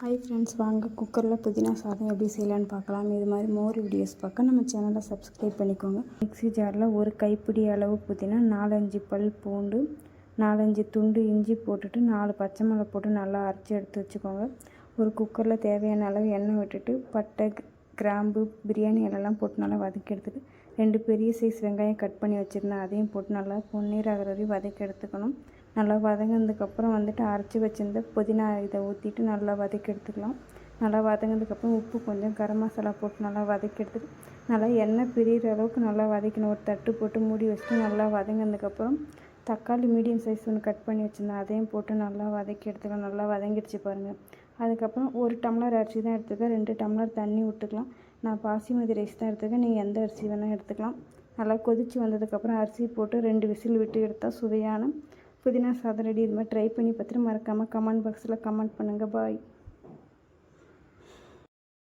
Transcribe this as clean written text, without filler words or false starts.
Hi friends, வாங்க குக்கரில் புதினா சாதம் எப்படி செய்யலான்னு பார்க்கலாம். இது மாதிரி மோர் வீடியோஸ் பார்க்க நம்ம சேனலை சப்ஸ்கிரைப் பண்ணிக்கோங்க. மிக்ஸி ஜாரில் ஒரு கைப்பிடி அளவு புதினா, 4-5 பல் பூண்டு, 4-5 துண்டு இஞ்சி போட்டுட்டு 4 பச்சை மிளகா போட்டு நல்லா அரைச்சி எடுத்து வச்சுக்கோங்க. ஒரு குக்கரில் தேவையான அளவு எண்ணெய் விட்டுட்டு பட்டை, கிராம்பு, பிரியாணி இலைலாம் போட்டு நல்லா வதக்கி எடுத்துட்டு 2 பெரிய சைஸ் வெங்காயம் கட் பண்ணி வச்சுருந்தேன், அதையும் போட்டு நல்லா பொன்னீர் ஆகிற வரையும் வதக்கி எடுத்துக்கணும். நல்லா வதங்கினதுக்கப்புறம் அரைச்சி வச்சுருந்த புதினா இதை ஊற்றிட்டு நல்லா வதக்கி எடுத்துக்கலாம். நல்லா வதங்கினதுக்கப்புறம் உப்பு கொஞ்சம், கரம் மசாலா போட்டு நல்லா வதக்கி எடுத்துட்டு நல்லா எண்ணெய் பிரிகிற அளவுக்கு நல்லா வதக்கணும். ஒரு தட்டு போட்டு மூடி வச்சுட்டு நல்லா வதங்கினதுக்கப்புறம் தக்காளி மீடியம் சைஸ் ஒன்று கட் பண்ணி வச்சுருந்தேன், அதையும் போட்டு நல்லா வதக்கி எடுத்துக்கலாம். நல்லா வதங்கிடுச்சு பாருங்கள். அதுக்கப்புறம் 1 டம்ளர் அரிசி தான் எடுத்துக்கேன், 2 டம்ளர் தண்ணி விட்டுக்கலாம். நான் பாசிமதி ரைஸ் தான் எடுத்துக்கேன், நீங்கள் எந்த அரிசி வேணால் எடுத்துக்கலாம். நல்லா கொதித்து வந்ததுக்கப்புறம் அரிசி போட்டு 2 விசில் விட்டு எடுத்தால் சுவையான புதினா சாதம் ரெடி. இது மாதிரி ட்ரை பண்ணி பார்த்துட்டு மறக்காமல் கமெண்ட் பாக்ஸில் கமெண்ட் பண்ணுங்கள். பாய்.